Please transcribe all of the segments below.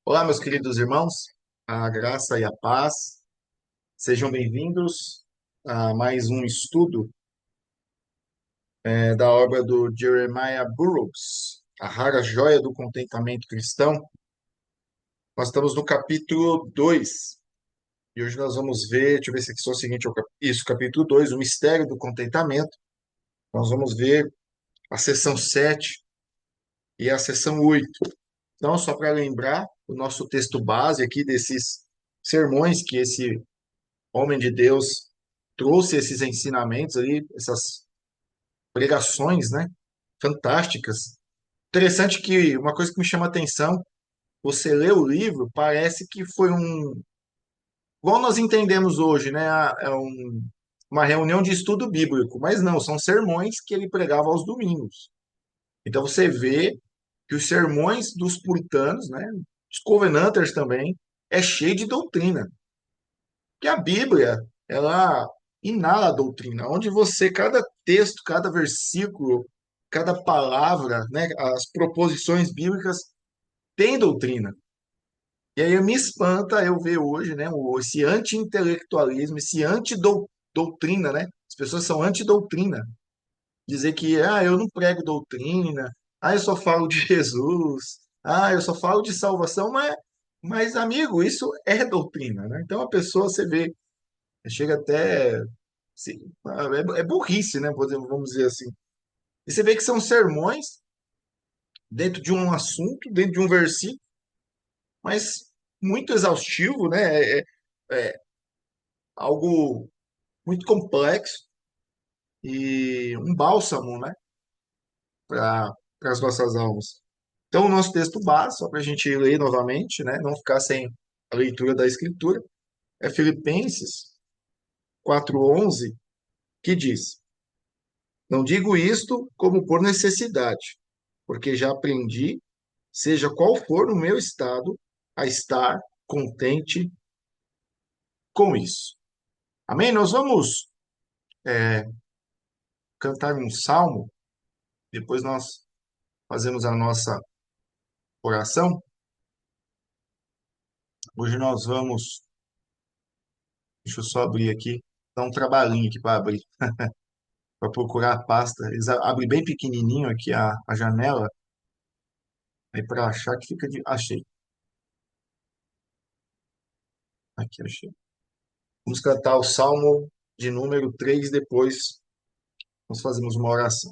Olá, meus queridos irmãos, a graça e a paz, sejam bem-vindos a mais um estudo da obra do Jeremiah Burroughs, A Rara Joia do Contentamento Cristão. Nós estamos no capítulo 2 e hoje nós vamos ver, deixa eu ver se aqui é o seguinte, isso, capítulo 2, o mistério do contentamento. Nós vamos ver a seção 7 e a seção 8. Então, só para lembrar, o nosso texto base aqui desses sermões que esse homem de Deus trouxe esses ensinamentos ali, essas pregações, né? Fantásticas. Interessante que uma coisa que me chama a atenção, você lê o livro, parece que foi igual nós entendemos hoje, né? Uma reunião de estudo bíblico, mas não, são sermões que ele pregava aos domingos. Então você vê que os sermões dos puritanos, né? Os Covenanters também, é cheio de doutrina. Que a Bíblia, ela inala a doutrina, onde você, cada texto, cada versículo, cada palavra, né, as proposições bíblicas tem doutrina. E aí me espanta eu ver hoje, né, esse anti-intelectualismo, esse anti-doutrina, né? As pessoas são anti-doutrina. Dizer que, eu não prego doutrina, eu só falo de Jesus, eu só falo de salvação, mas amigo, isso é doutrina, né? Então a pessoa, você vê, chega até. É burrice, né? Vamos dizer assim. E você vê que são sermões dentro de um assunto, dentro de um versículo, mas muito exaustivo, né? É algo muito complexo e um bálsamo, né? Para as nossas almas. Então, o nosso texto base, só para a gente ler novamente, né? Não ficar sem a leitura da Escritura, é Filipenses 4:11, que diz: Não digo isto como por necessidade, porque já aprendi, seja qual for o meu estado, a estar contente com isso. Amém? Nós vamos cantar um salmo, depois nós fazemos a nossa oração. Hoje nós vamos, deixa eu só abrir aqui, dar um trabalhinho aqui para abrir, para procurar a pasta. Eles abrem bem pequenininho aqui a janela, aí para achar que fica de. Achei, aqui achei. Vamos cantar o salmo de número 3, depois nós fazemos uma oração.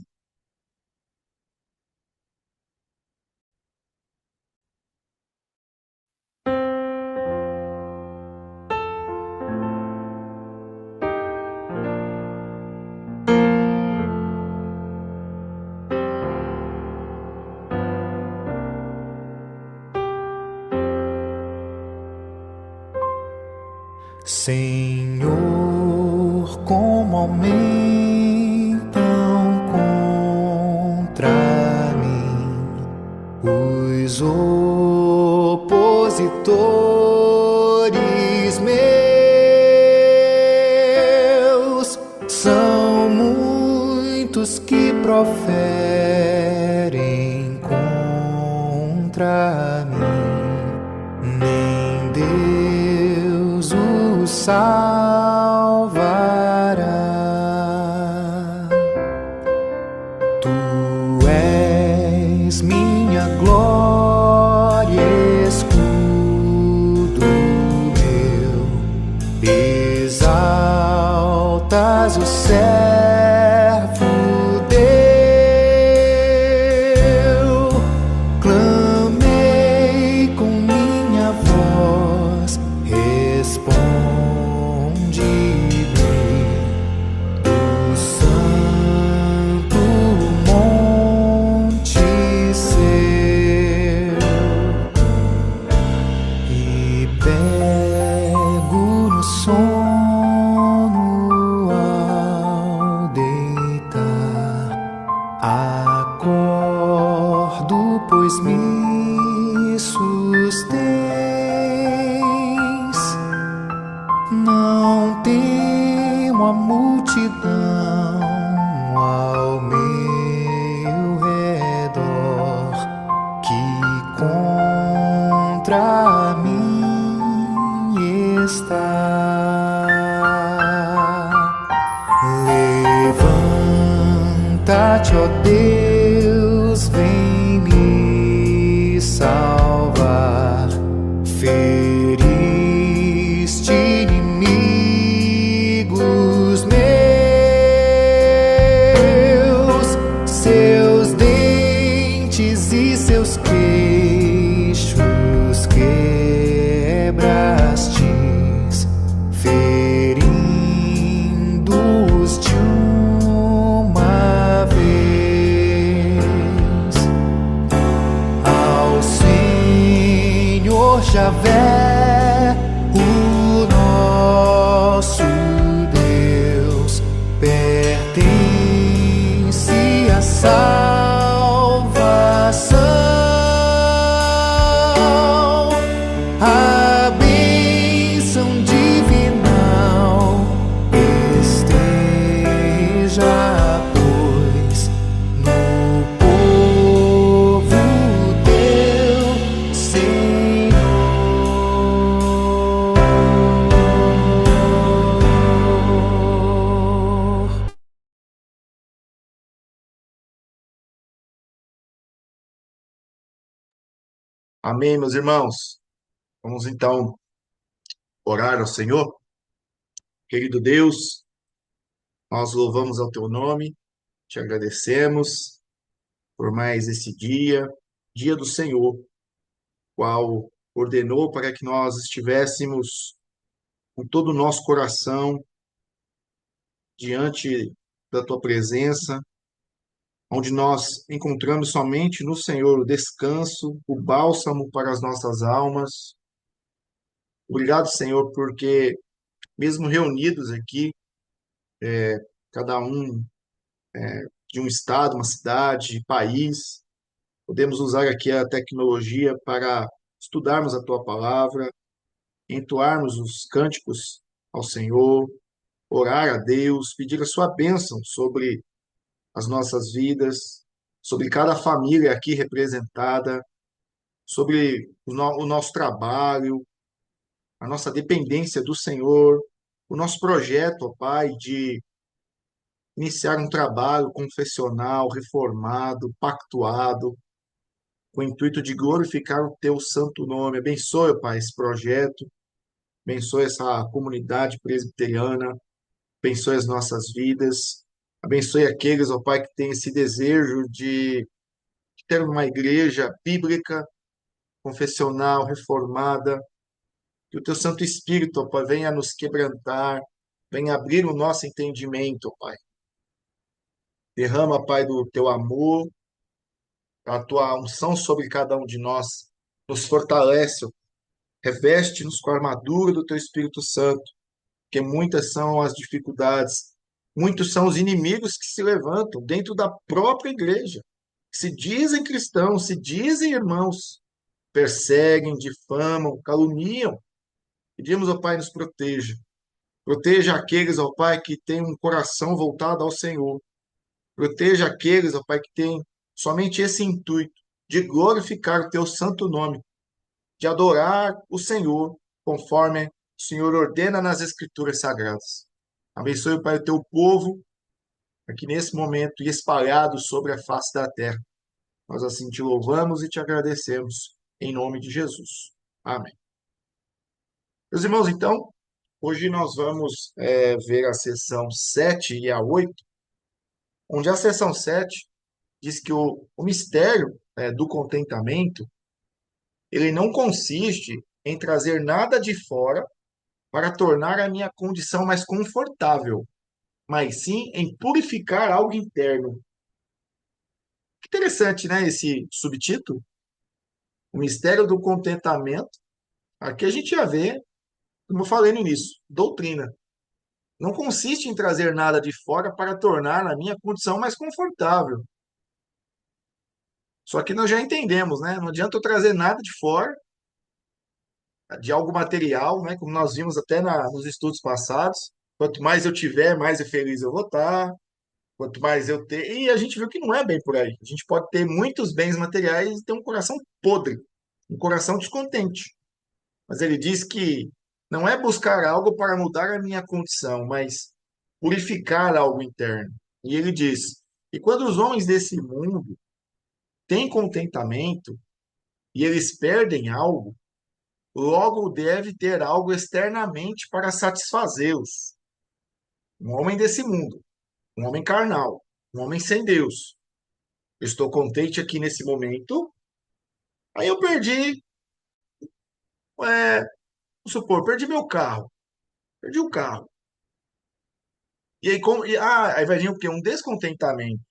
Senhor, como aumentam contra mim os opositores meus, são muitos que proferem contra mim, nem Deus o salvará. Tu és minha glória, escudo meu, exaltas o servo teu. Clamei com minha voz, responde-me do santo monte seu, e pego no sono ao deitar. Acordo, pois me sustens. Não temo a multidão ao meu redor, que contra mim está. Levanta-te, ó Deus, vem me salvar. Feriste inimigos meus, seus dentes e seus queixos quebrastes, ferindo-os de uma vez. Ao Senhor Javé, o nosso Deus, pertence a salvação, a bênção divinal esteja, pois, no povo teu, Senhor. Amém, meus irmãos. Vamos então orar ao Senhor. Querido Deus, nós louvamos ao teu nome, te agradecemos por mais esse dia, dia do Senhor, qual ordenou para que nós estivéssemos com todo o nosso coração diante da tua presença, onde nós encontramos somente no Senhor o descanso, o bálsamo para as nossas almas. Obrigado, Senhor, porque mesmo reunidos aqui, cada um de um estado, uma cidade, país, podemos usar aqui a tecnologia para estudarmos a tua palavra, entoarmos os cânticos ao Senhor, orar a Deus, pedir a sua bênção sobre as nossas vidas, sobre cada família aqui representada, sobre o nosso trabalho, a nossa dependência do Senhor, o nosso projeto, ó Pai, de iniciar um trabalho confessional, reformado, pactuado, com o intuito de glorificar o teu santo nome. Abençoe, ó Pai, esse projeto, abençoe essa comunidade presbiteriana, abençoe as nossas vidas, abençoe aqueles, ó Pai, que têm esse desejo de ter uma igreja bíblica, confessional, reformada, que o teu Santo Espírito, ó Pai, venha nos quebrantar, venha abrir o nosso entendimento, ó Pai. Derrama, Pai, do teu amor, a tua unção sobre cada um de nós, nos fortalece, ó. Reveste-nos com a armadura do teu Espírito Santo, porque muitas são as dificuldades, muitos são os inimigos que se levantam dentro da própria igreja, que se dizem cristãos, se dizem irmãos, perseguem, difamam, caluniam. Pedimos, ó Pai, nos proteja. Proteja aqueles, ó Pai, que têm um coração voltado ao Senhor. Proteja aqueles, ó Pai, que têm somente esse intuito de glorificar o teu santo nome, de adorar o Senhor, conforme o Senhor ordena nas Escrituras Sagradas. Abençoe, Pai, o teu povo aqui nesse momento e espalhado sobre a face da terra. Nós assim te louvamos e te agradecemos, em nome de Jesus. Amém. Meus irmãos, então, hoje nós vamos ver a seção 7 e a 8, onde a seção 7 diz que o mistério do contentamento, ele não consiste em trazer nada de fora para tornar a minha condição mais confortável, mas sim em purificar algo interno. Que interessante, né, esse subtítulo? O mistério do contentamento. Aqui a gente já vê, como eu falei no início, doutrina. Não consiste em trazer nada de fora para tornar a minha condição mais confortável. Só que nós já entendemos, né? Não adianta eu trazer nada de fora, de algo material, né? Como nós vimos até nos estudos passados. Quanto mais eu tiver, mais feliz eu vou estar. Quanto mais eu ter. E a gente viu que não é bem por aí. A gente pode ter muitos bens materiais e ter um coração podre, um coração descontente. Mas ele diz que não é buscar algo para mudar a minha condição, mas purificar algo interno. E ele diz: e quando os homens desse mundo têm contentamento e eles perdem algo, logo deve ter algo externamente para satisfazê-los. Um homem desse mundo, um homem carnal, um homem sem Deus. Eu estou contente aqui nesse momento, aí eu perdi, vamos supor, perdi meu carro, perdi o carro. E aí, aí vai vir o quê? Um descontentamento.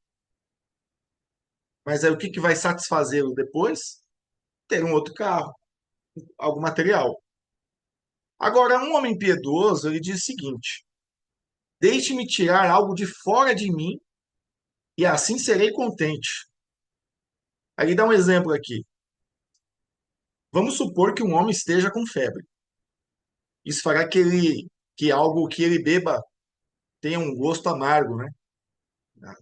Mas aí o que que vai satisfazê-lo depois? Ter um outro carro, algo material. Agora, um homem piedoso, ele diz o seguinte: deixe-me tirar algo de fora de mim e assim serei contente. Aí ele dá um exemplo aqui. Vamos supor que um homem esteja com febre. Isso fará que algo que ele beba tenha um gosto amargo, né?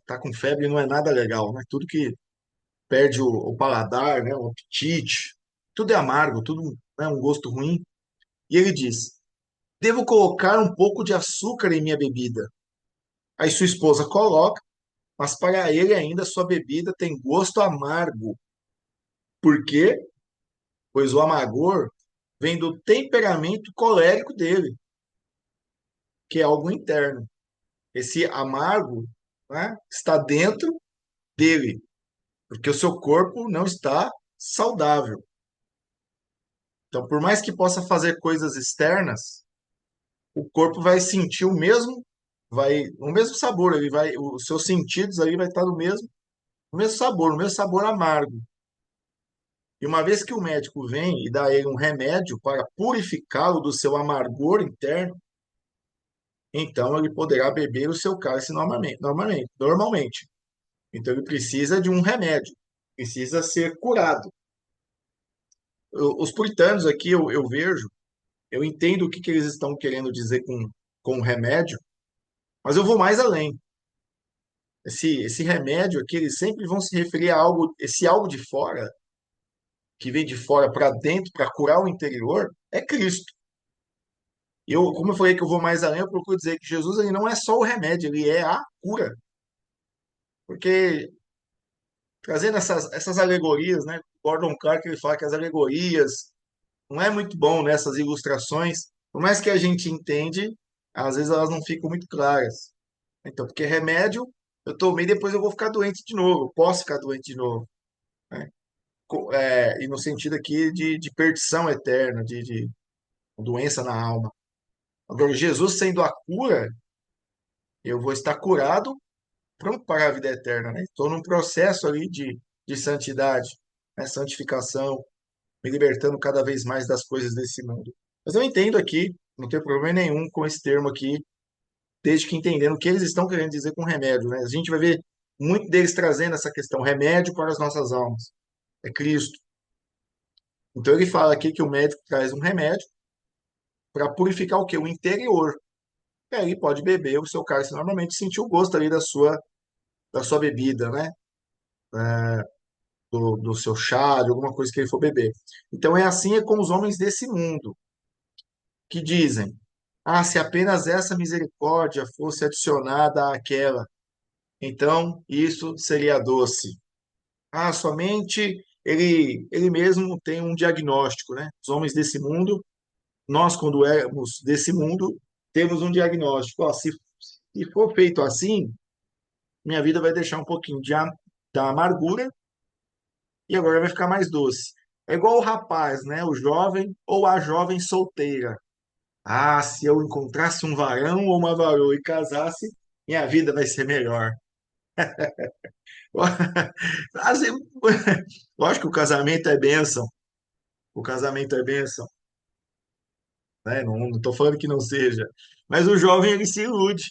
Tá com febre não é nada legal, né? Tudo que perde o paladar, né? O apetite, tudo é amargo, tudo é um gosto ruim. E ele diz: devo colocar um pouco de açúcar em minha bebida. Aí sua esposa coloca, mas para ele ainda sua bebida tem gosto amargo. Por quê? Pois o amargor vem do temperamento colérico dele, que é algo interno. Esse amargo, né, está dentro dele, porque o seu corpo não está saudável. Então, por mais que possa fazer coisas externas, o corpo vai sentir o mesmo sabor, os seus sentidos aí vai estar no mesmo sabor, no mesmo sabor amargo. E uma vez que o médico vem e dá a ele um remédio para purificá-lo do seu amargor interno, então ele poderá beber o seu cálice normalmente. Então ele precisa de um remédio, precisa ser curado. Os puritanos aqui eu vejo, eu entendo o que, que eles estão querendo dizer com o remédio, mas eu vou mais além. Esse remédio aqui, eles sempre vão se referir a algo, esse algo de fora, que vem de fora para dentro, para curar o interior, é Cristo. Como eu falei que eu vou mais além, eu procuro dizer que Jesus ele não é só o remédio, ele é a cura. Porque trazendo essas alegorias, né? Gordon Clark ele fala que as alegorias não é muito bom nessas ilustrações, por mais que a gente entende, às vezes elas não ficam muito claras. Então, porque remédio eu tomei, depois eu vou ficar doente de novo, eu posso ficar doente de novo, né? E no sentido aqui de perdição eterna, de doença na alma. Agora, Jesus sendo a cura, eu vou estar curado, pronto para a vida eterna, né? Estou num processo ali de santidade, né? Santificação, me libertando cada vez mais das coisas desse mundo. Mas eu entendo aqui, não tem problema nenhum com esse termo aqui, desde que entendendo o que eles estão querendo dizer com remédio, né? A gente vai ver muito deles trazendo essa questão, remédio para as nossas almas. É Cristo. Então ele fala aqui que o médico traz um remédio para purificar o quê? O interior. E aí pode beber o seu cálice normalmente, sentir o gosto ali da sua bebida, né? Do seu chá, de alguma coisa que ele for beber. Então é assim é com os homens desse mundo, que dizem: ah, se apenas essa misericórdia fosse adicionada àquela, então isso seria doce. Ah, somente ele mesmo tem um diagnóstico, né? Os homens desse mundo, nós, quando éramos desse mundo, temos um diagnóstico. Ó, se for feito assim, minha vida vai deixar um pouquinho da amargura e agora vai ficar mais doce. É igual o rapaz, né? O jovem ou a jovem solteira. Ah, se eu encontrasse um varão ou uma varoa e casasse, minha vida vai ser melhor. Assim, lógico que o casamento é bênção. O casamento é bênção, né? Não estou falando que não seja. Mas o jovem, ele se ilude.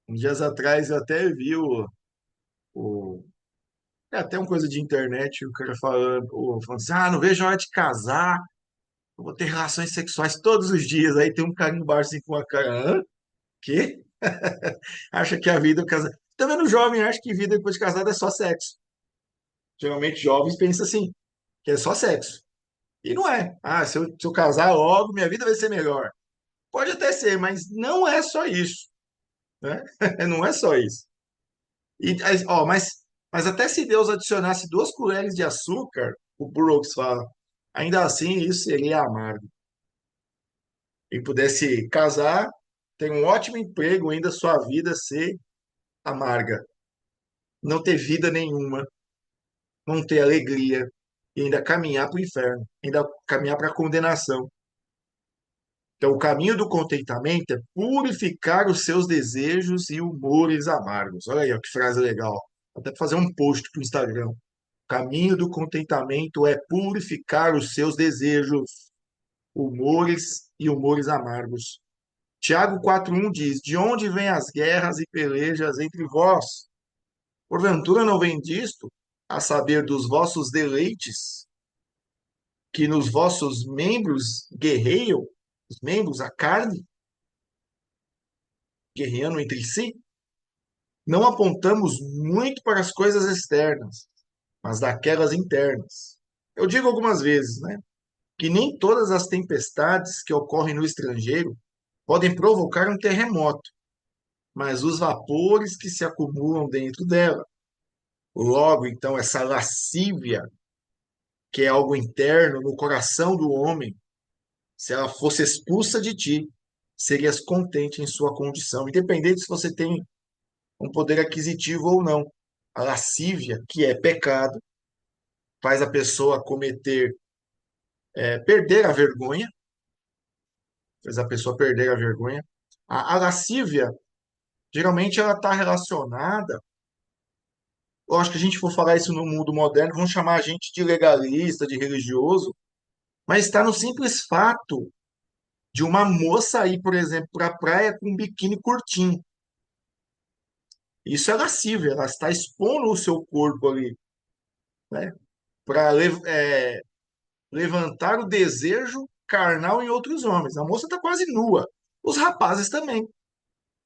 Uns dias atrás eu até vi o até uma coisa de internet, o cara falando assim, ah, não vejo a hora de casar, eu vou ter relações sexuais todos os dias. Aí tem um cara embaixo assim com a cara, hã? Quê? Acha que a vida, o casamento... Tá vendo, o jovem acha que vida depois de casado é só sexo. Geralmente jovens pensam assim, que é só sexo. E não é. Ah, se eu casar logo, minha vida vai ser melhor. Pode até ser, mas não é só isso, né? Não é só isso. Ó, mas até se Deus adicionasse 2 colheres de açúcar, o Burroughs fala, ainda assim isso seria amargo. E pudesse casar, ter um ótimo emprego, ainda sua vida ser amarga, não ter vida nenhuma, não ter alegria, e ainda caminhar para o inferno, ainda caminhar para a condenação. Então, o caminho do contentamento é purificar os seus desejos e humores amargos. Olha aí, ó, que frase legal. Vou até fazer um post para o Instagram. O caminho do contentamento é purificar os seus desejos, humores amargos. Tiago 4,1 diz: De onde vêm as guerras e pelejas entre vós? Porventura não vem disto, a saber dos vossos deleites, que nos vossos membros guerreiam, os membros, a carne, guerreando entre si? Não apontamos muito para as coisas externas, mas daquelas internas. Eu digo algumas vezes, né, que nem todas as tempestades que ocorrem no estrangeiro podem provocar um terremoto, mas os vapores que se acumulam dentro dela. Logo, então, essa lascívia, que é algo interno no coração do homem, se ela fosse expulsa de ti, serias contente em sua condição, independente se você tem um poder aquisitivo ou não. A lascívia, que é pecado, faz a pessoa perder a vergonha, faz a pessoa perder a vergonha. A lascívia, geralmente, ela está relacionada. Eu acho que a gente for falar isso no mundo moderno, vão chamar a gente de legalista, de religioso, mas está no simples fato de uma moça ir, por exemplo, para a praia com um biquíni curtinho. Isso é lascívia, ela está expondo o seu corpo ali, né? Para levantar o desejo carnal em outros homens. A moça está quase nua. Os rapazes também.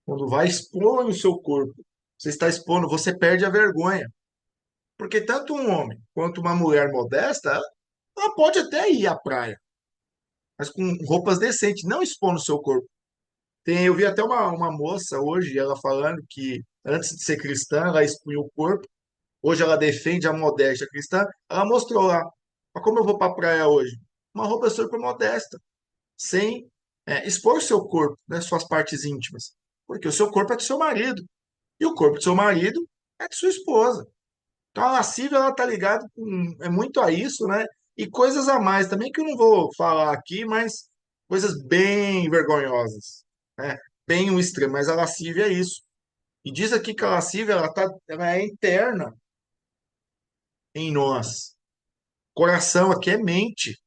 Quando vai expor o seu corpo, você está expondo, você perde a vergonha. Porque tanto um homem quanto uma mulher modesta, ela pode até ir à praia, mas com roupas decentes, não expondo o seu corpo. Eu vi até uma moça hoje, ela falando que antes de ser cristã, ela expunha o corpo. Hoje ela defende a modéstia cristã. Ela mostrou lá. Mas como eu vou para a praia hoje? Uma roupa super modesta, sem expor o seu corpo, né, suas partes íntimas. Porque o seu corpo é do seu marido. E o corpo do seu marido é de sua esposa. Então a lascívia, ela tá ligada muito a isso, né? E coisas a mais também que eu não vou falar aqui, mas coisas bem vergonhosas, né? Bem um extremo, mas a lascívia é isso. E diz aqui que a lascívia, ela é interna em nós. Coração aqui é mente,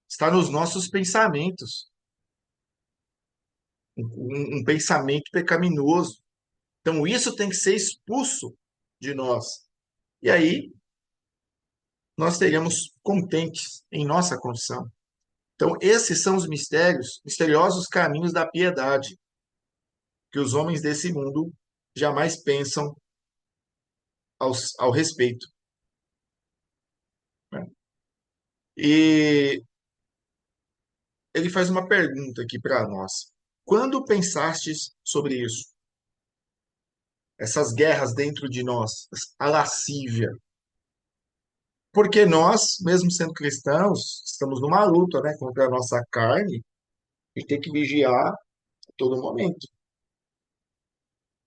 está nos nossos pensamentos, um pensamento pecaminoso. Então isso tem que ser expulso de nós. E aí nós seremos contentes em nossa condição. Então esses são os misteriosos caminhos da piedade, que os homens desse mundo jamais pensam ao respeito, né? E ele faz uma pergunta aqui para nós. Quando pensastes sobre isso? Essas guerras dentro de nós, a lascívia. Porque nós, mesmo sendo cristãos, estamos numa luta, né, contra a nossa carne e tem que vigiar a todo momento.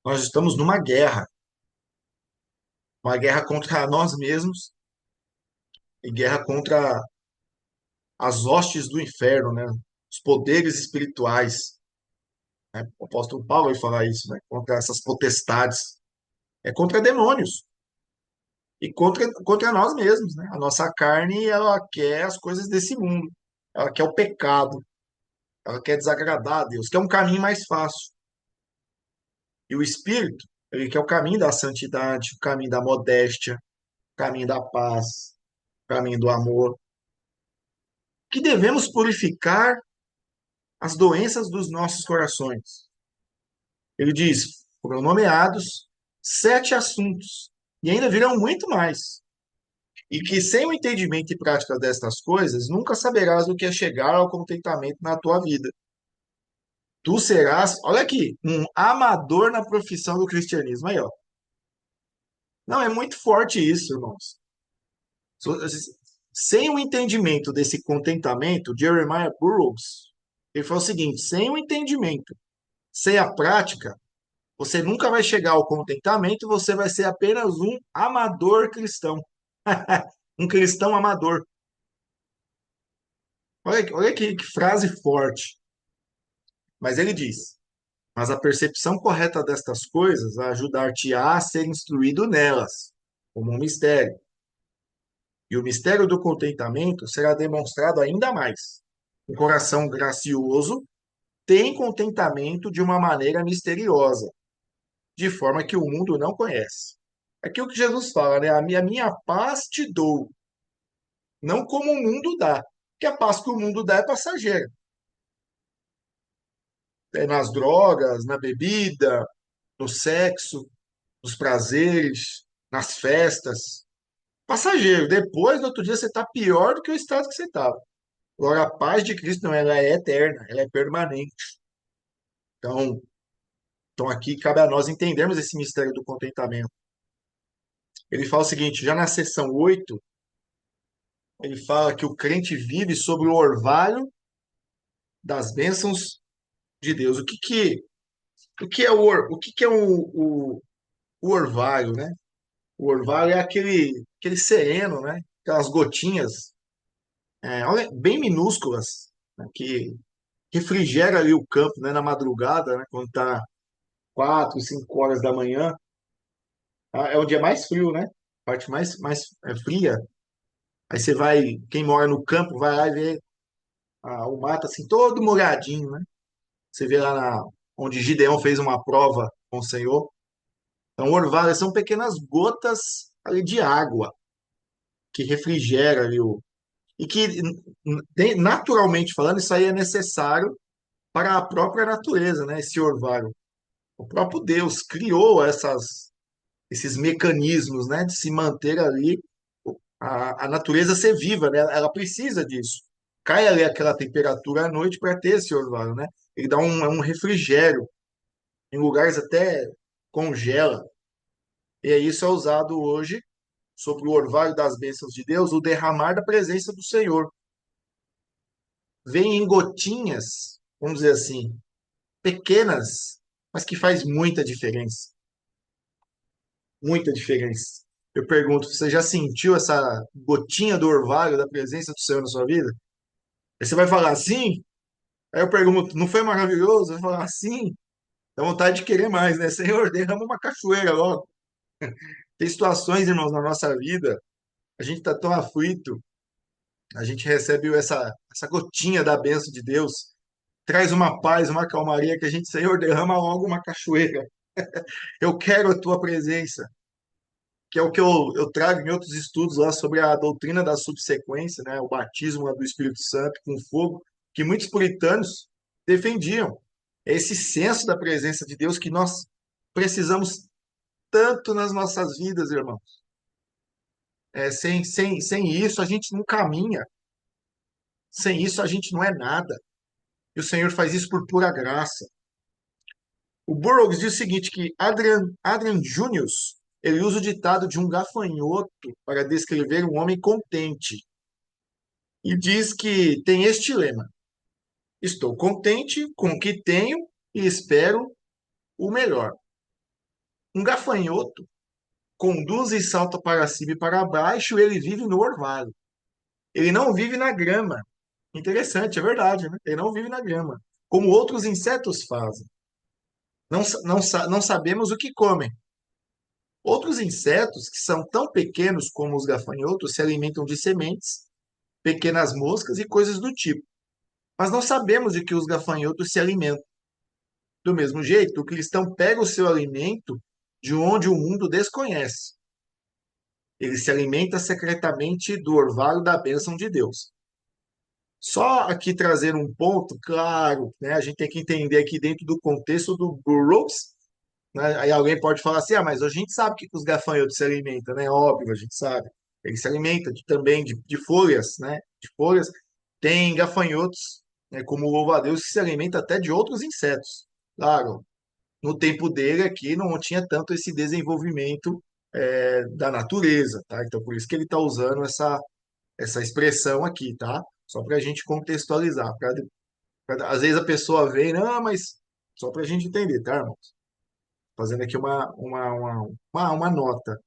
Nós estamos numa guerra, uma guerra contra nós mesmos e guerra contra as hostes do inferno, né, os poderes espirituais, né? O apóstolo Paulo vai falar isso, né, contra essas potestades, é contra demônios. E contra nós mesmos, né? A nossa carne, ela quer as coisas desse mundo. Ela quer o pecado. Ela quer desagradar a Deus, quer um caminho mais fácil. E o Espírito, ele quer o caminho da santidade, o caminho da modéstia, o caminho da paz, o caminho do amor. Que devemos purificar as doenças dos nossos corações. Ele diz, foram nomeados 7 assuntos. E ainda virão muito mais. E que sem o entendimento e prática destas coisas, nunca saberás o que é chegar ao contentamento na tua vida. Tu serás, olha aqui, um amador na profissão do cristianismo. Aí, ó. Não, é muito forte isso, irmãos. Sem o entendimento desse contentamento, Jeremiah Burroughs, ele falou o seguinte: sem o entendimento, sem a prática, você nunca vai chegar ao contentamento, você vai ser apenas um amador cristão. Um cristão amador. Olha que frase forte. Mas ele diz: mas a percepção correta destas coisas vai ajudar-te a ser instruído nelas, como um mistério. E o mistério do contentamento será demonstrado ainda mais. Um coração gracioso tem contentamento de uma maneira misteriosa, de forma que o mundo não conhece. Aqui é o que Jesus fala, né? A minha paz te dou, não como o mundo dá, que a paz que o mundo dá é passageira. É nas drogas, na bebida, no sexo, nos prazeres, nas festas. Passageiro. Depois, no outro dia, você está pior do que o estado que você estava. Agora, a paz de Cristo, não, ela é eterna, ela é permanente. Então, então, aqui cabe a nós entendermos esse mistério do contentamento. Ele fala o seguinte, já na seção 8, ele fala que o crente vive sobre o orvalho das bênçãos de Deus. O que é o orvalho, né? O orvalho é aquele sereno, né? Aquelas gotinhas, olha, bem minúsculas, né? Que refrigera ali o campo, né? Na madrugada, né? Quando está 4, 5 horas da manhã, é o dia mais frio, né? A parte mais fria. Aí você vai, quem mora no campo, vai lá e vê o mato assim todo molhadinho, né? Você vê lá onde Gideão fez uma prova com o Senhor. Então, orvalho são pequenas gotas ali de água que refrigera ali e que naturalmente falando, isso aí é necessário para a própria natureza, né? Esse orvalho. O próprio Deus criou esses mecanismos, né, de se manter ali a natureza ser viva, né? Ela precisa disso. Cai ali aquela temperatura à noite para ter esse orvalho, né? Ele dá um refrigério, em lugares até congela. E isso é usado hoje sobre o orvalho das bênçãos de Deus, o derramar da presença do Senhor. Vem em gotinhas, vamos dizer assim, pequenas, mas que faz muita diferença. Muita diferença. Eu pergunto, você já sentiu essa gotinha do orvalho da presença do Senhor na sua vida? Aí você vai falar assim? Aí eu pergunto, não foi maravilhoso? Vai falar assim? Dá vontade de querer mais, né? Senhor, derrama uma cachoeira logo. Tem situações, irmãos, na nossa vida, a gente está tão aflito, a gente recebe essa gotinha da bênção de Deus, traz uma paz, uma calmaria que a gente, Senhor, derrama logo uma cachoeira. Eu quero a tua presença, que é o que eu trago em outros estudos lá sobre a doutrina da subsequência, né? O batismo lá do Espírito Santo com fogo, que muitos puritanos defendiam. É esse senso da presença de Deus que nós precisamos tanto nas nossas vidas, irmão. Sem isso, a gente não caminha. Sem isso, a gente não é nada. E o Senhor faz isso por pura graça. O Burroughs diz o seguinte, que Adrian Június, ele usa o ditado de um gafanhoto para descrever um homem contente. E diz que tem este lema: estou contente com o que tenho e espero o melhor. Um gafanhoto conduz e salta para cima e para baixo, ele vive no orvalho. Ele não vive na grama. Interessante, é verdade, né? Ele não vive na grama, como outros insetos fazem. Não sabemos o que comem. Outros insetos, que são tão pequenos como os gafanhotos, se alimentam de sementes, pequenas moscas e coisas do tipo. Mas não sabemos de que os gafanhotos se alimentam. Do mesmo jeito, o cristão pega o seu alimento de onde o mundo desconhece. Ele se alimenta secretamente do orvalho da bênção de Deus. Só aqui trazer um ponto, claro, né? A gente tem que entender aqui dentro do contexto do Burroughs, né? Aí alguém pode falar assim, mas a gente sabe que os gafanhotos se alimentam, né? Óbvio, a gente sabe. Ele se alimenta também de folhas, né? De folhas. Tem gafanhotos, né, como o louva-a-Deus, que se alimenta até de outros insetos. Claro, no tempo dele aqui não tinha tanto esse desenvolvimento da natureza, tá? Então por isso que ele está usando essa expressão aqui, tá? Só para a gente contextualizar. Às vezes a pessoa vem, não, mas só para a gente entender, tá, irmãos? Fazendo aqui uma nota.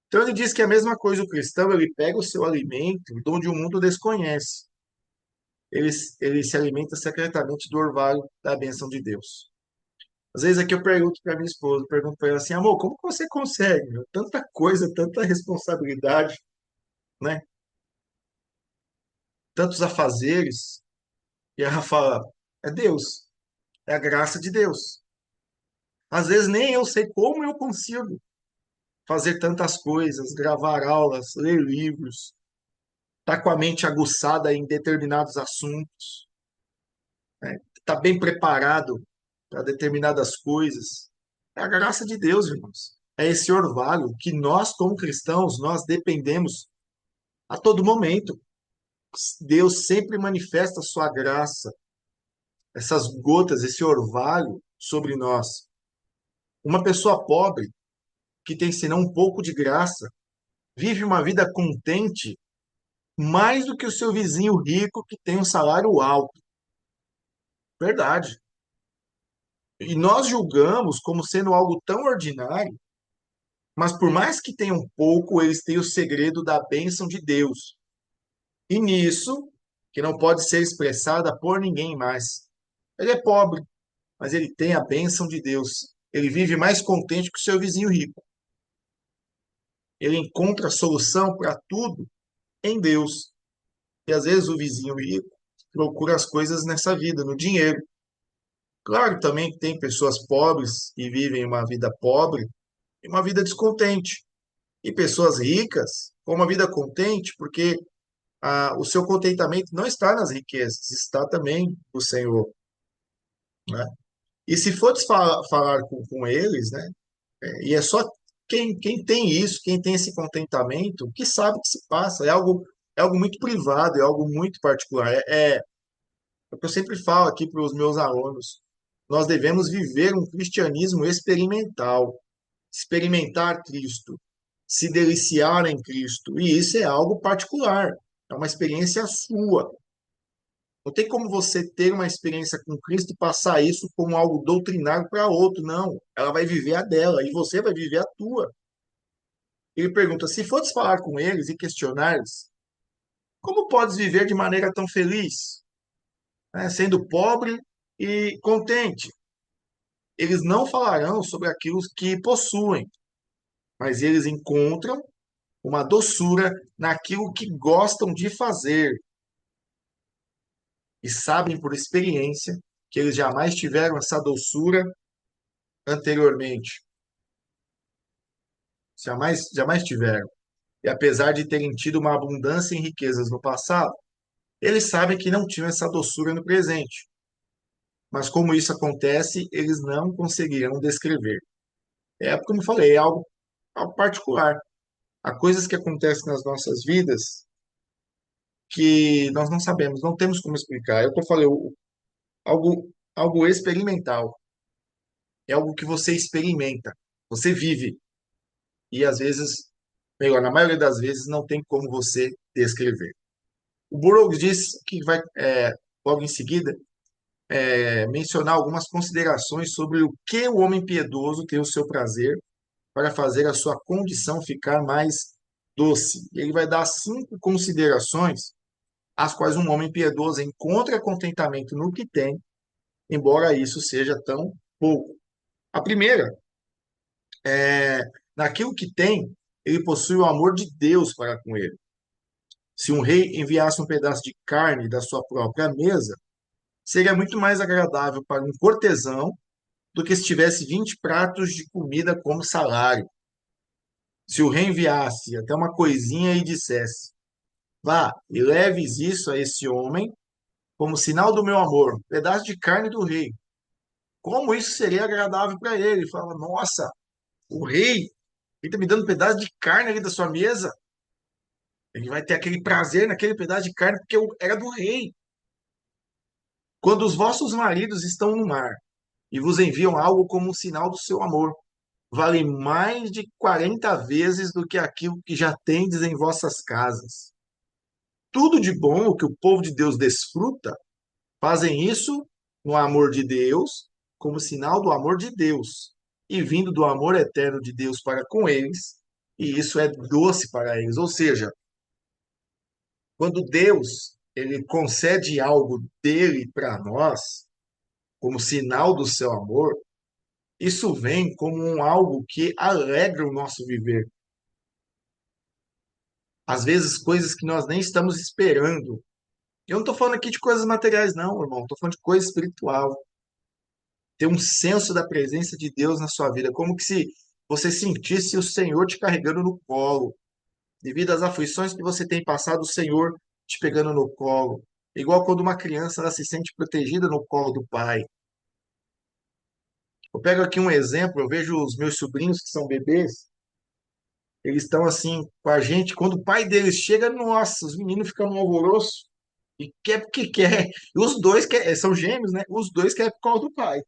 Então ele diz que é a mesma coisa o cristão, ele pega o seu alimento de onde o mundo desconhece. Ele se alimenta secretamente do orvalho da bênção de Deus. Às vezes aqui eu pergunto para minha esposa, pergunto para ela assim, amor, como que você consegue, meu? Tanta coisa, tanta responsabilidade, né? Tantos afazeres. E ela fala, é Deus, é a graça de Deus. Às vezes nem eu sei como eu consigo fazer tantas coisas, gravar aulas, ler livros, estar com a mente aguçada em determinados assuntos, né? Estar bem preparado para determinadas coisas. É a graça de Deus, irmãos. É esse orvalho que nós, como cristãos, nós dependemos a todo momento. Deus sempre manifesta a sua graça, essas gotas, esse orvalho sobre nós. Uma pessoa pobre, que tem senão um pouco de graça, vive uma vida contente mais do que o seu vizinho rico que tem um salário alto. Verdade. E nós julgamos como sendo algo tão ordinário, mas por mais que tenham pouco, eles têm o segredo da bênção de Deus. E nisso, que não pode ser expressada por ninguém mais. Ele é pobre, mas ele tem a bênção de Deus. Ele vive mais contente que o seu vizinho rico. Ele encontra a solução para tudo em Deus. E às vezes o vizinho rico procura as coisas nessa vida, no dinheiro. Claro, também tem pessoas pobres e vivem uma vida pobre e uma vida descontente. E pessoas ricas com uma vida contente, porque o seu contentamento não está nas riquezas, está também no Senhor, né? E se for falar com eles, né? E é só quem tem isso, quem tem esse contentamento, que sabe o que se passa. É algo muito privado, é algo muito particular. É o que eu sempre falo aqui para os meus alunos. Nós devemos viver um cristianismo experimental, experimentar Cristo, se deliciar em Cristo. E isso é algo particular, é uma experiência sua. Não tem como você ter uma experiência com Cristo e passar isso como algo doutrinário para outro, não. Ela vai viver a dela e você vai viver a tua. Ele pergunta: se fores falar com eles e questionares, como podes viver de maneira tão feliz, né, sendo pobre e contente? Eles não falarão sobre aquilo que possuem, mas eles encontram uma doçura naquilo que gostam de fazer e sabem por experiência que eles jamais tiveram essa doçura anteriormente. Jamais tiveram. E apesar de terem tido uma abundância em riquezas no passado, eles sabem que não tinham essa doçura no presente. Mas como isso acontece, eles não conseguirão descrever. Como eu falei, é algo particular. Há coisas que acontecem nas nossas vidas que nós não sabemos, não temos como explicar. Eu falei, algo experimental. É algo que você experimenta, você vive. E às vezes, melhor, na maioria das vezes, não tem como você descrever. O Burroughs diz que vai, logo em seguida, mencionar algumas considerações sobre o que o homem piedoso tem o seu prazer para fazer a sua condição ficar mais doce. Ele vai dar 5 considerações às quais um homem piedoso encontra contentamento no que tem, embora isso seja tão pouco. A primeira é, naquilo que tem, ele possui o amor de Deus para com ele. Se um rei enviasse um pedaço de carne da sua própria mesa, seria muito mais agradável para um cortesão do que se tivesse 20 pratos de comida como salário. Se o rei enviasse até uma coisinha e dissesse: vá e leves isso a esse homem como sinal do meu amor, um pedaço de carne do rei. Como isso seria agradável para ele? Ele fala: nossa, o rei, ele está me dando um pedaço de carne ali da sua mesa. Ele vai ter aquele prazer naquele pedaço de carne porque era do rei. Quando os vossos maridos estão no mar e vos enviam algo como um sinal do seu amor, vale mais de 40 vezes do que aquilo que já tendes em vossas casas. Tudo de bom o que o povo de Deus desfruta, fazem isso no amor de Deus, como sinal do amor de Deus, e vindo do amor eterno de Deus para com eles, e isso é doce para eles. Ou seja, quando Deus ele concede algo dele para nós, como sinal do seu amor, isso vem como algo que alegra o nosso viver. Às vezes, coisas que nós nem estamos esperando. Eu não estou falando aqui de coisas materiais, não, irmão. Estou falando de coisa espiritual. Ter um senso da presença de Deus na sua vida, como que se você sentisse o Senhor te carregando no colo, devido às aflições que você tem passado, o Senhor te pegando no colo. Igual quando uma criança ela se sente protegida no colo do pai. Eu pego aqui um exemplo, eu vejo os meus sobrinhos que são bebês, eles estão assim com a gente, quando o pai deles chega, nossa, os meninos ficam no alvoroço e quer porque quer. E os dois são gêmeos, né? Os dois querem pro colo do pai.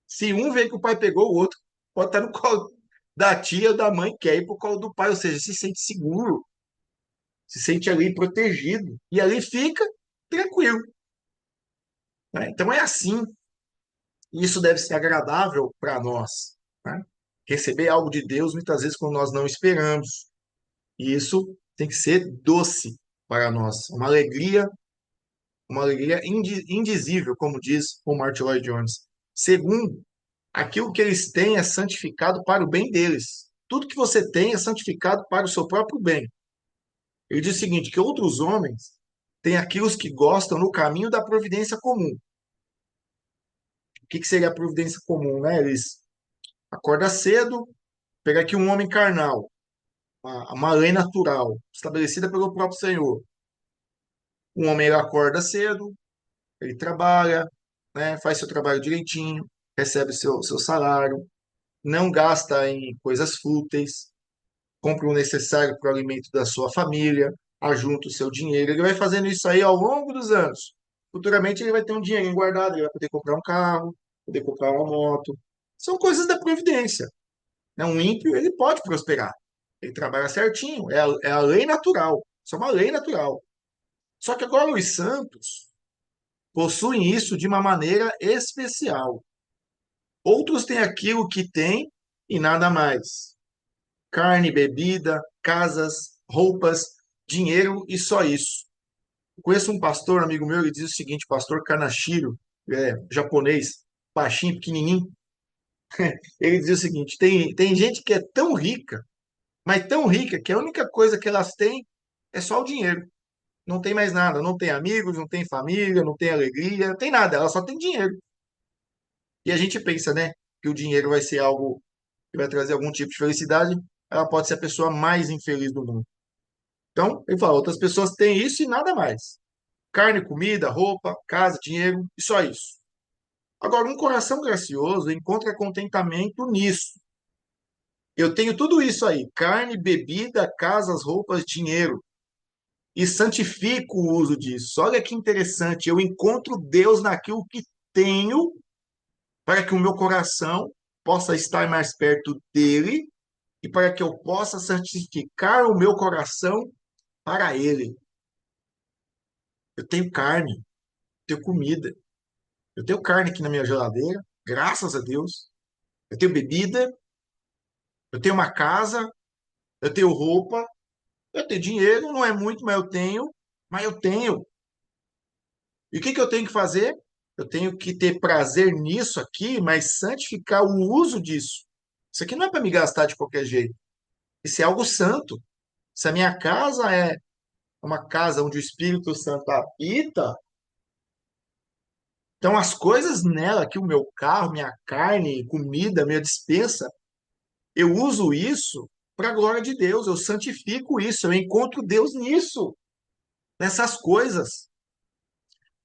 Se um vê que o pai pegou, o outro pode estar no colo da tia ou da mãe, quer ir pro colo do pai, ou seja, se sente seguro, se sente ali protegido e ali fica tranquilo, né? Então é assim, e isso deve ser agradável para nós, né? Receber algo de Deus muitas vezes quando nós não esperamos. E isso tem que ser doce para nós, uma alegria indizível, como diz o Martin Lloyd Jones. Segundo, aquilo que eles têm é santificado para o bem deles. Tudo que você tem é santificado para o seu próprio bem. Ele diz o seguinte, que outros homens têm aqueles que gostam no caminho da providência comum. O que seria a providência comum, né? Eles acordam cedo, pega aqui um homem carnal, uma lei natural, estabelecida pelo próprio Senhor. Um homem ele acorda cedo, ele trabalha, né, faz seu trabalho direitinho, recebe seu salário, não gasta em coisas fúteis, compra o necessário para o alimento da sua família, ajunta o seu dinheiro. Ele vai fazendo isso aí ao longo dos anos. Futuramente ele vai ter um dinheiro guardado, ele vai poder comprar um carro, poder comprar uma moto. São coisas da providência, né? Um ímpio, ele pode prosperar. Ele trabalha certinho, é a lei natural. Isso é uma lei natural. Só que agora os santos possuem isso de uma maneira especial. Outros têm aquilo que têm e nada mais. Carne, bebida, casas, roupas, dinheiro e só isso. Eu conheço um pastor, amigo meu, ele diz o seguinte, pastor Kanashiro, japonês, baixinho, pequenininho. Ele diz o seguinte, tem gente que é tão rica, mas tão rica, que a única coisa que elas têm é só o dinheiro. Não tem mais nada, não tem amigos, não tem família, não tem alegria, não tem nada, ela só tem dinheiro. E a gente pensa, né, que o dinheiro vai ser algo que vai trazer algum tipo de felicidade, ela pode ser a pessoa mais infeliz do mundo. Então, ele fala, outras pessoas têm isso e nada mais. Carne, comida, roupa, casa, dinheiro e só isso. Agora, um coração gracioso encontra contentamento nisso. Eu tenho tudo isso aí: carne, bebida, casas, roupas, dinheiro. E santifico o uso disso. Olha que interessante. Eu encontro Deus naquilo que tenho para que o meu coração possa estar mais perto dele e para que eu possa santificar o meu coração para ele. Eu tenho carne, tenho comida, eu tenho carne aqui na minha geladeira, graças a Deus. Eu tenho bebida, eu tenho uma casa, eu tenho roupa, eu tenho dinheiro, não é muito, mas eu tenho. E o que eu tenho que fazer? Eu tenho que ter prazer nisso aqui, mas santificar o uso disso. Isso aqui não é para me gastar de qualquer jeito. Isso é algo santo. Se a minha casa é uma casa onde o Espírito Santo habita, então as coisas nela, aqui o meu carro, minha carne, comida, minha despensa, eu uso isso para a glória de Deus, eu santifico isso, eu encontro Deus nisso, nessas coisas,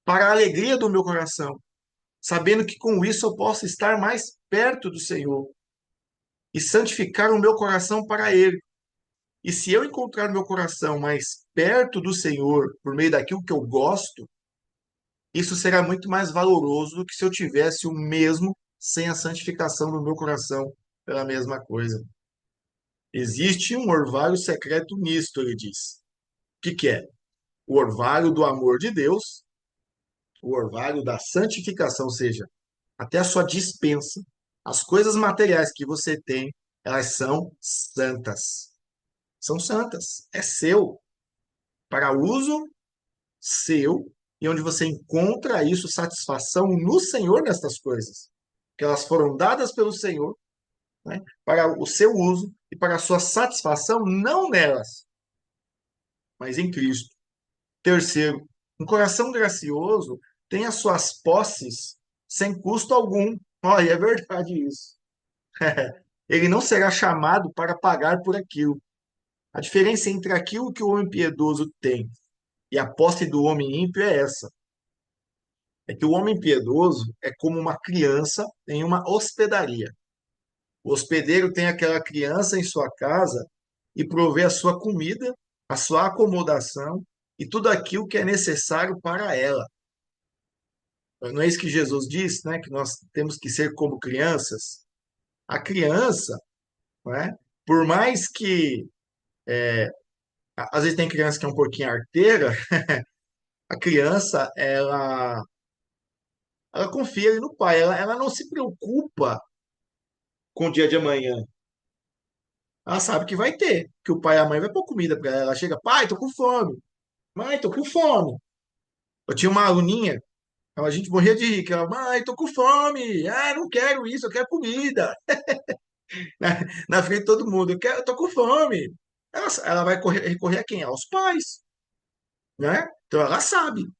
para a alegria do meu coração, sabendo que com isso eu posso estar mais perto do Senhor e santificar o meu coração para Ele. E se eu encontrar meu coração mais perto do Senhor, por meio daquilo que eu gosto, isso será muito mais valoroso do que se eu tivesse o mesmo sem a santificação do meu coração pela mesma coisa. Existe um orvalho secreto nisto, ele diz. O que que é? O orvalho do amor de Deus, o orvalho da santificação, ou seja, até a sua dispensa, as coisas materiais que você tem, elas são santas. São santas. É seu, para uso seu, e onde você encontra isso, satisfação no Senhor nestas coisas. Que elas foram dadas pelo Senhor, né, para o seu uso e para a sua satisfação, não nelas, mas em Cristo. Terceiro, um coração gracioso tem as suas posses sem custo algum. Olha, é verdade isso. Ele não será chamado para pagar por aquilo. A diferença entre aquilo que o homem piedoso tem e a posse do homem ímpio é essa. É que o homem piedoso é como uma criança em uma hospedaria. O hospedeiro tem aquela criança em sua casa e provê a sua comida, a sua acomodação e tudo aquilo que é necessário para ela. Não é isso que Jesus disse, né? Que nós temos que ser como crianças. A criança, né? Por mais que às vezes tem criança que é um pouquinho arteira, a criança ela confia ali no pai, ela não se preocupa com o dia de amanhã. Ela sabe que vai ter, que o pai e a mãe vai pôr comida para ela. Ela chega, pai, tô com fome. Mãe, tô com fome. Eu tinha uma aluninha, a gente morria de rir, que ela, mãe, tô com fome. Ah, não quero isso, eu quero comida. Na, na frente de todo mundo, eu tô com fome. Ela vai recorrer a quem? Aos pais, né? Então ela sabe.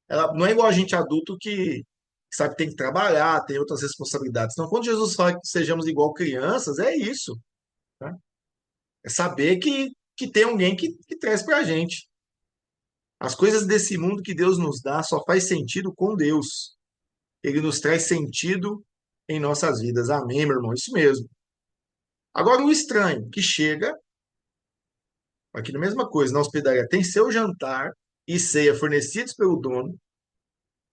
Ela não é igual a gente adulto que sabe que tem que trabalhar, tem outras responsabilidades. Então, quando Jesus fala que sejamos igual crianças, é isso, né? É saber que tem alguém que traz para a gente. As coisas desse mundo que Deus nos dá só faz sentido com Deus. Ele nos traz sentido em nossas vidas. Amém, meu irmão? Isso mesmo. Agora, o estranho que chega, aqui na mesma coisa, na hospedaria, tem seu jantar e ceia fornecidos pelo dono,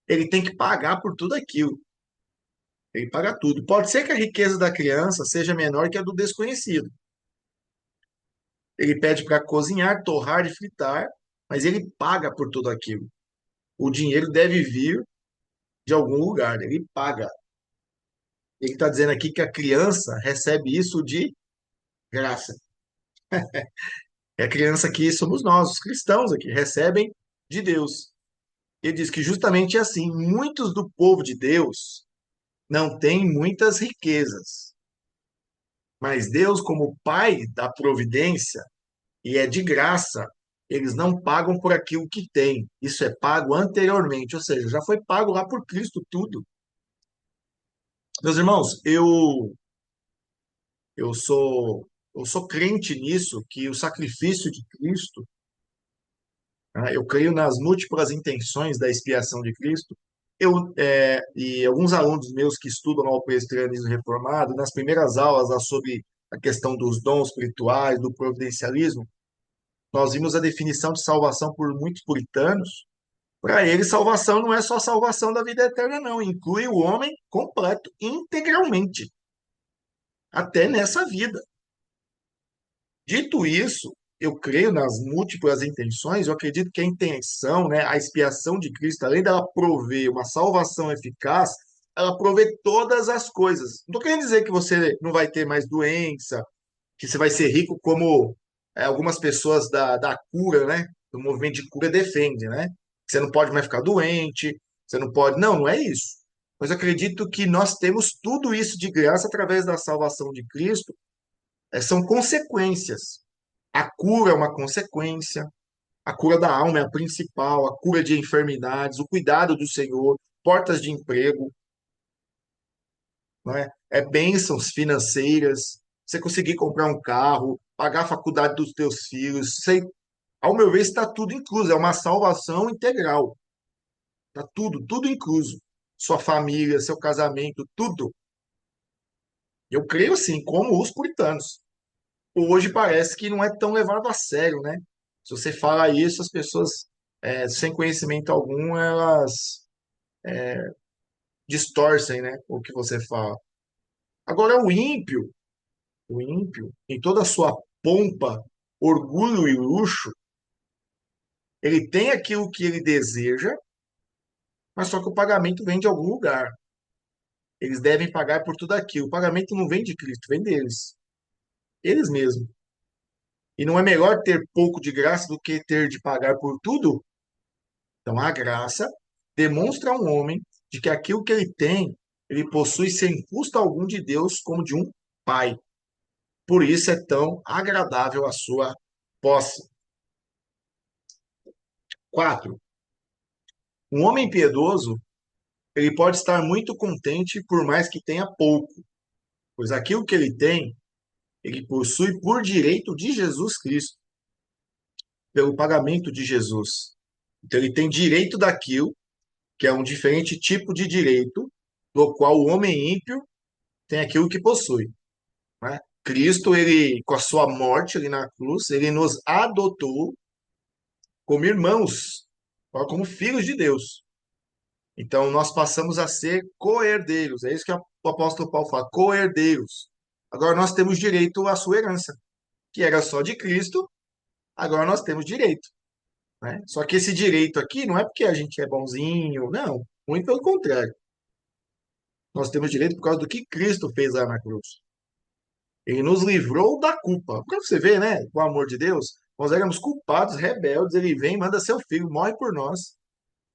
ele tem que pagar por tudo aquilo. Ele paga tudo. Pode ser que a riqueza da criança seja menor que a do desconhecido. Ele pede para cozinhar, torrar e fritar, mas ele paga por tudo aquilo. O dinheiro deve vir de algum lugar, ele paga. Ele está dizendo aqui que a criança recebe isso de graça. É a criança aqui, somos nós, os cristãos aqui, recebem de Deus. Ele diz que justamente assim, muitos do povo de Deus não têm muitas riquezas, mas Deus, como Pai da providência, e é de graça, eles não pagam por aquilo que têm. Isso é pago anteriormente, ou seja, já foi pago lá por Cristo tudo. Meus irmãos, eu sou eu sou crente nisso, que o sacrifício de Cristo, né, eu creio nas múltiplas intenções da expiação de Cristo. E alguns alunos meus que estudam ao presbiterianismo reformado, nas primeiras aulas lá sobre a questão dos dons espirituais, do providencialismo, nós vimos a definição de salvação por muitos puritanos. Para eles, salvação não é só salvação da vida eterna, não. Inclui o homem completo, integralmente, até nessa vida. Dito isso, eu creio nas múltiplas intenções, eu acredito que a intenção, né, a expiação de Cristo, além dela prover uma salvação eficaz, ela provê todas as coisas. Não estou querendo dizer que você não vai ter mais doença, que você vai ser rico como algumas pessoas da cura, né, do movimento de cura defendem, né? Que você não pode mais ficar doente, você não pode. Não, não é isso. Mas eu acredito que nós temos tudo isso de graça através da salvação de Cristo, são consequências. A cura é uma consequência, a cura da alma é a principal, a cura de enfermidades, o cuidado do Senhor, portas de emprego, não é? É bênçãos financeiras, você conseguir comprar um carro, pagar a faculdade dos teus filhos, ao meu ver, está tudo incluso, é uma salvação integral. Está tudo, tudo incluso. Sua família, seu casamento, tudo. Eu creio assim, como os puritanos. hoje parece que não é tão levado a sério, né? Se você fala isso, as pessoas, sem conhecimento algum, elas distorcem, né, o que você fala. Agora, o ímpio, em toda a sua pompa, orgulho e luxo, ele tem aquilo que ele deseja, mas só que o pagamento vem de algum lugar. Eles devem pagar por tudo aquilo. O pagamento não vem de Cristo, vem deles. Eles mesmos. E não é melhor ter pouco de graça do que ter de pagar por tudo? Então, a graça demonstra a um homem de que aquilo que ele tem, ele possui sem custo algum de Deus, como de um pai. Por isso é tão agradável a sua posse. 4. Um homem piedoso, ele pode estar muito contente por mais que tenha pouco, pois aquilo que ele tem, ele possui por direito de Jesus Cristo, pelo pagamento de Jesus. Então ele tem direito daquilo, que é um diferente tipo de direito, do qual o homem ímpio tem aquilo que possui, né? Cristo, ele, com a sua morte ali na cruz, ele nos adotou como irmãos, como filhos de Deus. Então, nós passamos a ser co-herdeiros. É isso que o apóstolo Paulo fala, co-herdeiros. Agora nós temos direito à sua herança, que era só de Cristo, agora nós temos direito, né? Só que esse direito aqui não é porque a gente é bonzinho, não. Muito pelo contrário. Nós temos direito por causa do que Cristo fez lá na cruz. Ele nos livrou da culpa. Para você ver, né? O amor de Deus, nós éramos culpados, rebeldes. Ele vem, manda seu filho, morre por nós,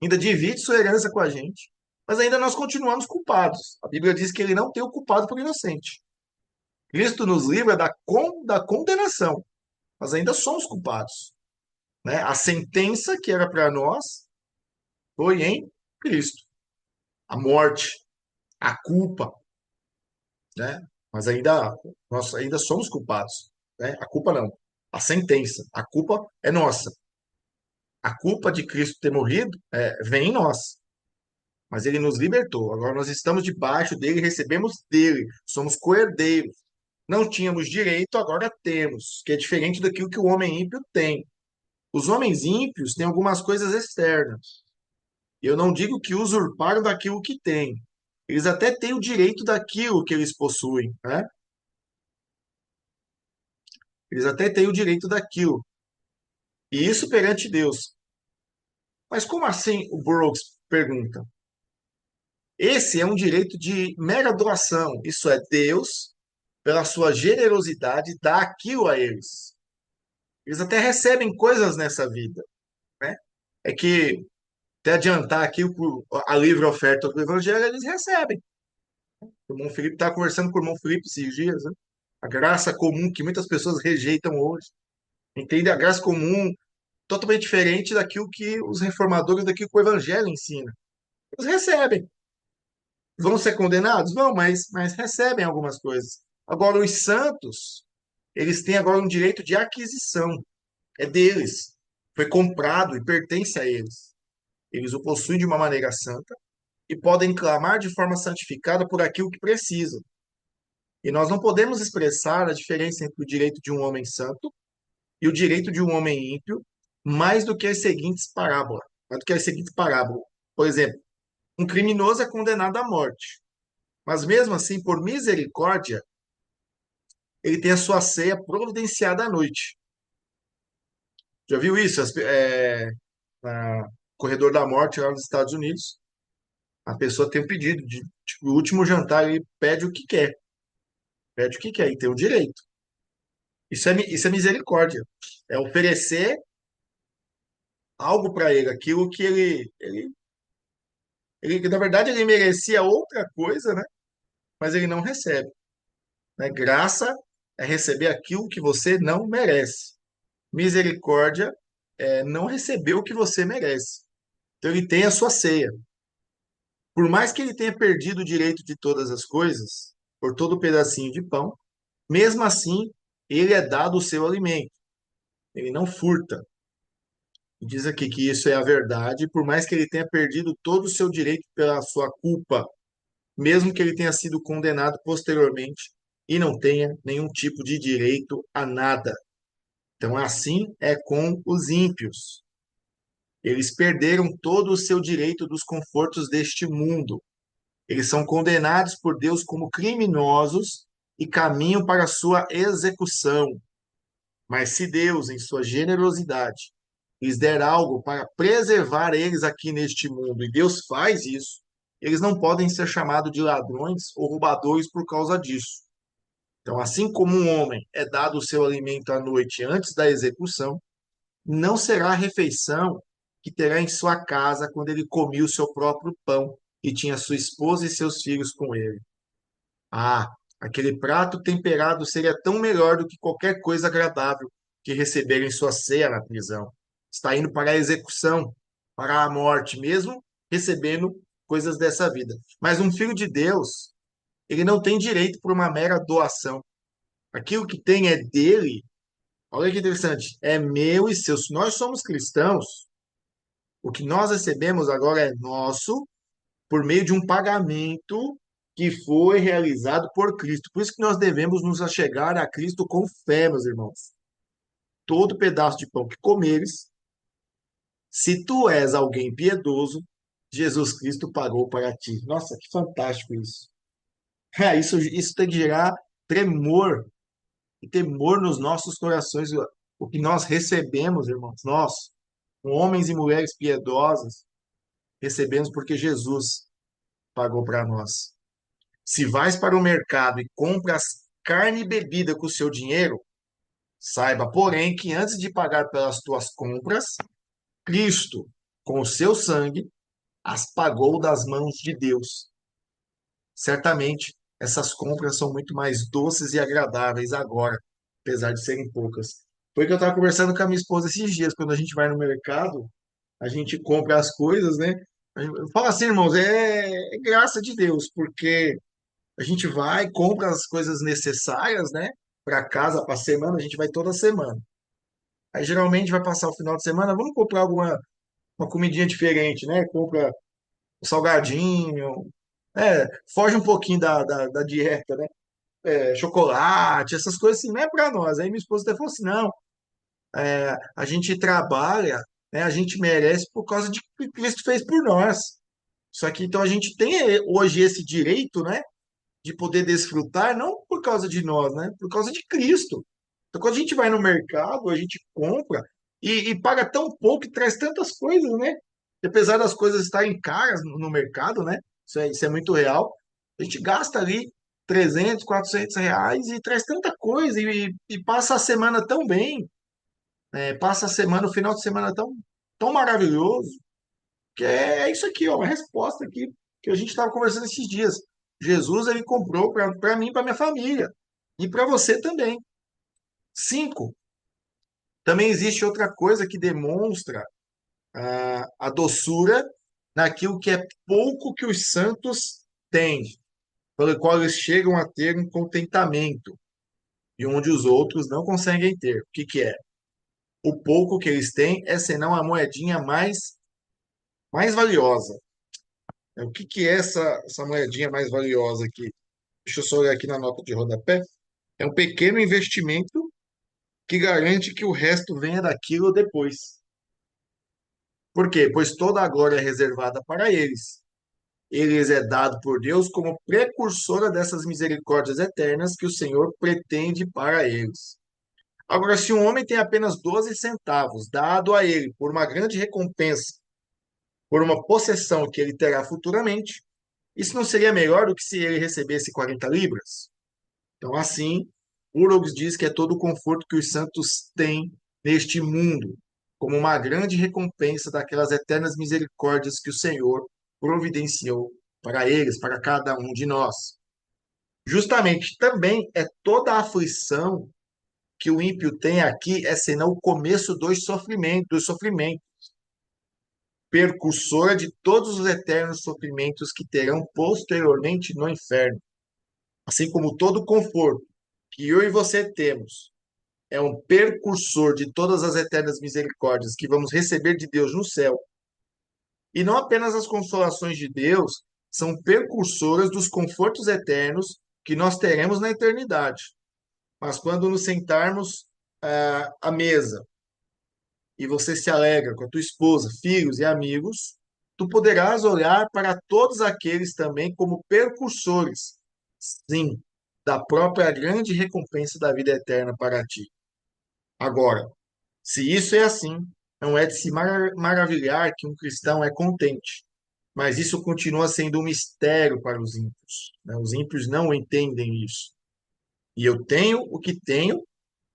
ainda divide sua herança com a gente, mas ainda nós continuamos culpados. A Bíblia diz que ele não tem o culpado por inocente. Cristo nos livra da condenação, mas ainda somos culpados, né? A sentença que era para nós foi em Cristo. A morte, a culpa, né? Mas ainda nós ainda somos culpados, né? A culpa não. A sentença, a culpa é nossa. A culpa de Cristo ter morrido vem em nós, mas ele nos libertou. Agora nós estamos debaixo dele, recebemos dele, somos coerdeiros. Não tínhamos direito, agora temos, que é diferente daquilo que o homem ímpio tem. Os homens ímpios têm algumas coisas externas. Eu não digo que usurparam daquilo que têm. Eles até têm o direito daquilo que eles possuem, né? Eles até têm o direito daquilo. E isso perante Deus. Mas como assim, o Burroughs pergunta? Esse é um direito de mera doação. Isso é, Deus, pela sua generosidade, dá aquilo a eles. Eles até recebem coisas nessa vida, né? É que, até adiantar aqui a livre oferta do Evangelho, eles recebem. O irmão Felipe estava conversando com o irmão Felipe esses dias, né? A graça comum que muitas pessoas rejeitam hoje. Entende? A graça comum totalmente diferente daquilo que os reformadores, daquilo que o Evangelho ensina. Eles recebem. Vão ser condenados? Não, mas recebem algumas coisas. Agora, os santos, eles têm agora um direito de aquisição. É deles. Foi comprado e pertence a eles. Eles o possuem de uma maneira santa e podem clamar de forma santificada por aquilo que precisam. E nós não podemos expressar a diferença entre o direito de um homem santo e o direito de um homem ímpio mais do que as seguintes parábolas. Mais do que as seguintes parábolas. Por exemplo, um criminoso é condenado à morte, mas mesmo assim, por misericórdia, ele tem a sua ceia providenciada à noite. Já viu isso? Na Corredor da Morte, lá nos Estados Unidos, a pessoa tem um pedido de, tipo, o último jantar, ele pede o que quer. Pede o que quer e tem o direito. Isso é misericórdia. É oferecer algo para ele, aquilo que na verdade, ele merecia outra coisa, né? Mas ele não recebe, né? Graça é receber aquilo que você não merece. Misericórdia é não receber o que você merece. Então ele tem a sua ceia. Por mais que ele tenha perdido o direito de todas as coisas, por todo pedacinho de pão, mesmo assim, ele é dado o seu alimento. Ele não furta. E diz aqui que isso é a verdade, por mais que ele tenha perdido todo o seu direito pela sua culpa, mesmo que ele tenha sido condenado posteriormente, e não tenha nenhum tipo de direito a nada. Então, assim é com os ímpios. Eles perderam todo o seu direito dos confortos deste mundo. Eles são condenados por Deus como criminosos e caminham para a sua execução. Mas se Deus, em sua generosidade, lhes der algo para preservar eles aqui neste mundo, e Deus faz isso, eles não podem ser chamados de ladrões ou roubadores por causa disso. Então, assim como um homem é dado o seu alimento à noite antes da execução, não será a refeição que terá em sua casa quando ele comia o seu próprio pão e tinha sua esposa e seus filhos com ele. Ah, aquele prato temperado seria tão melhor do que qualquer coisa agradável que receber em sua ceia na prisão. Está indo para a execução, para a morte, mesmo recebendo coisas dessa vida. Mas um filho de Deus, ele não tem direito por uma mera doação. Aquilo que tem é dele. Olha que interessante, é meu e seu. Se nós somos cristãos, o que nós recebemos agora é nosso por meio de um pagamento que foi realizado por Cristo. Por isso que nós devemos nos achegar a Cristo com fé, meus irmãos. Todo pedaço de pão que comeres, se tu és alguém piedoso, Jesus Cristo pagou para ti. Nossa, que fantástico isso. Isso tem que gerar tremor e temor nos nossos corações. O que nós recebemos, irmãos, nós, homens e mulheres piedosas, recebemos porque Jesus pagou para nós. Se vais para o mercado e compras carne e bebida com o seu dinheiro, saiba, porém, que antes de pagar pelas tuas compras, Cristo, com o seu sangue, as pagou das mãos de Deus. Certamente, essas compras são muito mais doces e agradáveis agora, apesar de serem poucas. Foi que eu estava conversando com a minha esposa esses dias, quando a gente vai no mercado, a gente compra as coisas, né? Eu falo assim, irmãos, é graça de Deus, porque a gente vai, compra as coisas necessárias, né? Para casa, para semana, a gente vai toda semana. Aí geralmente vai passar o final de semana, vamos comprar alguma uma comidinha diferente, né? Compra um salgadinho, foge um pouquinho da dieta, né? Chocolate, essas coisas assim, não é para nós. Aí minha esposa até falou assim: não, a gente trabalha, né? A gente merece por causa de que Cristo fez por nós. Só que então a gente tem hoje esse direito, né? De poder desfrutar, não por causa de nós, né? Por causa de Cristo. Então, quando a gente vai no mercado, a gente compra e paga tão pouco e traz tantas coisas, né? E apesar das coisas estarem caras no mercado, né? Isso é muito real. A gente gasta ali 300, R$ 400 e traz tanta coisa e passa a semana tão bem, né? Passa a semana, o final de semana tão maravilhoso, que é isso aqui, ó, uma resposta aqui que a gente estava conversando esses dias. Jesus, ele comprou para mim, para minha família e para você também. Cinco, também existe outra coisa que demonstra a doçura naquilo que é pouco que os santos têm, pelo qual eles chegam a ter um contentamento e onde os outros não conseguem ter. O que que é? O pouco que eles têm é senão a moedinha mais valiosa. O que que é essa moedinha mais valiosa aqui? Deixa eu só olhar aqui na nota de rodapé. É um pequeno investimento que garante que o resto venha daquilo depois. Por quê? Pois toda a glória é reservada para eles. Eles é dado por Deus como precursora dessas misericórdias eternas que o Senhor pretende para eles. Agora, se um homem tem apenas 12 centavos dado a ele por uma grande recompensa, por uma possessão que ele terá futuramente, isso não seria melhor do que se ele recebesse 40 libras? Então, assim, Urogs diz que é todo o conforto que os santos têm neste mundo, como uma grande recompensa daquelas eternas misericórdias que o Senhor providenciou para eles, para cada um de nós. Justamente também é toda a aflição que o ímpio tem aqui é senão o começo dos sofrimentos, percursora de todos os eternos sofrimentos que terão posteriormente no inferno. Assim como todo conforto que eu e você temos é um percursor de todas as eternas misericórdias que vamos receber de Deus no céu. E não apenas as consolações de Deus são percursoras dos confortos eternos que nós teremos na eternidade. Mas quando nos sentarmos à mesa e você se alegra com a tua esposa, filhos e amigos, tu poderás olhar para todos aqueles também como percursores, sim, da própria grande recompensa da vida eterna para ti. Agora, se isso é assim, não é de se maravilhar que um cristão é contente, mas isso continua sendo um mistério para os ímpios, né? Os ímpios não entendem isso. E eu tenho o que tenho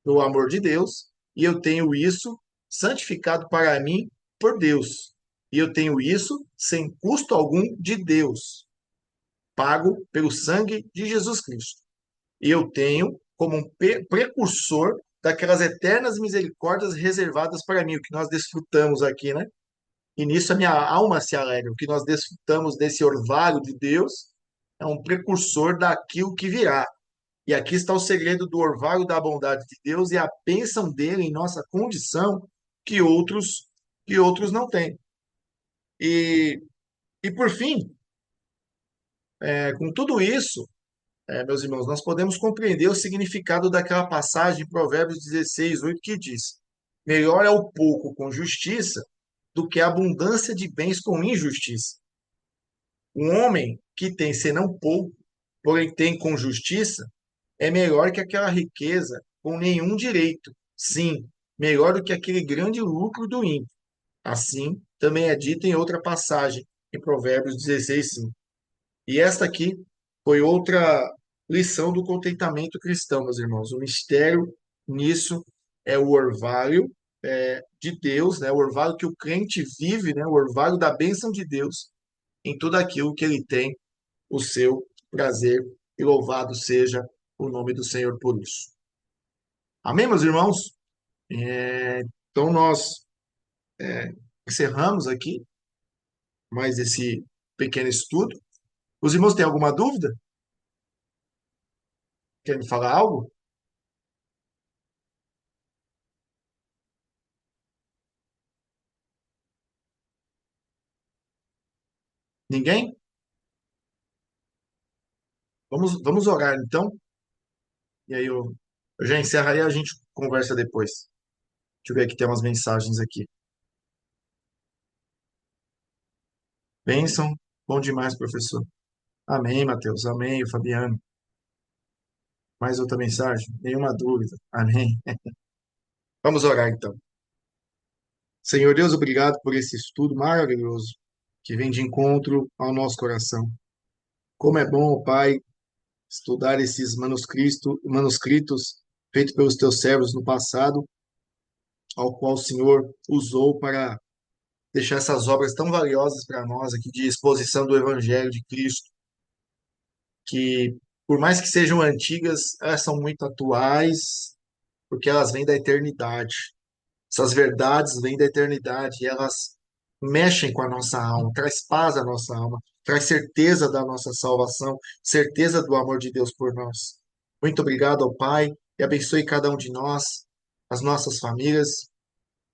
pelo amor de Deus, e eu tenho isso santificado para mim por Deus. E eu tenho isso sem custo algum de Deus, pago pelo sangue de Jesus Cristo. E eu tenho como um precursor daquelas eternas misericórdias reservadas para mim, o que nós desfrutamos aqui, né? E nisso a minha alma se alegra. O que nós desfrutamos desse orvalho de Deus é um precursor daquilo que virá. E aqui está o segredo do orvalho da bondade de Deus e a bênção dele em nossa condição que outros não têm. E, e por fim, com tudo isso, meus irmãos, nós podemos compreender o significado daquela passagem em Provérbios 16:8 que diz: melhor é o pouco com justiça do que a abundância de bens com injustiça. Um homem que tem senão pouco, porém tem com justiça, é melhor que aquela riqueza com nenhum direito. Sim, melhor do que aquele grande lucro do ímpio. Assim, também é dito em outra passagem, em Provérbios 16:5. E esta aqui foi outra lição do contentamento cristão, meus irmãos. O mistério nisso é o orvalho de Deus, né? O orvalho que o crente vive, né? O orvalho da bênção de Deus em tudo aquilo que ele tem o seu prazer. E louvado seja o nome do Senhor por isso. Amém, meus irmãos? Então, nós encerramos aqui mais esse pequeno estudo. Os irmãos têm alguma dúvida? Querem me falar algo? Ninguém? Vamos orar então. E aí eu já encerro aí, a gente conversa depois. Deixa eu ver aqui, tem umas mensagens aqui. Bênção, bom demais, professor. Amém, Mateus. Amém, Fabiano. Mais outra mensagem? Nenhuma dúvida. Amém. Vamos orar então. Senhor Deus, obrigado por esse estudo maravilhoso que vem de encontro ao nosso coração. Como é bom, Pai, estudar esses manuscritos feitos pelos teus servos no passado, ao qual o Senhor usou para deixar essas obras tão valiosas para nós aqui de exposição do Evangelho de Cristo, que por mais que sejam antigas, elas são muito atuais, porque elas vêm da eternidade. Essas verdades vêm da eternidade e elas mexem com a nossa alma, traz paz à nossa alma, traz certeza da nossa salvação, certeza do amor de Deus por nós. Muito obrigado ao Pai e abençoe cada um de nós, as nossas famílias.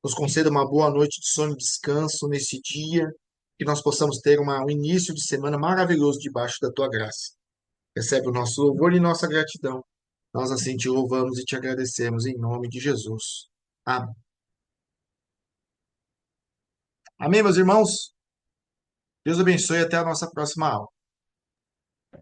Nos conceda uma boa noite de sono e descanso nesse dia, que nós possamos ter um início de semana maravilhoso debaixo da tua graça. Recebe o nosso louvor e nossa gratidão. Nós assim te louvamos e te agradecemos em nome de Jesus. Amém. Amém, meus irmãos? Deus abençoe e até a nossa próxima aula.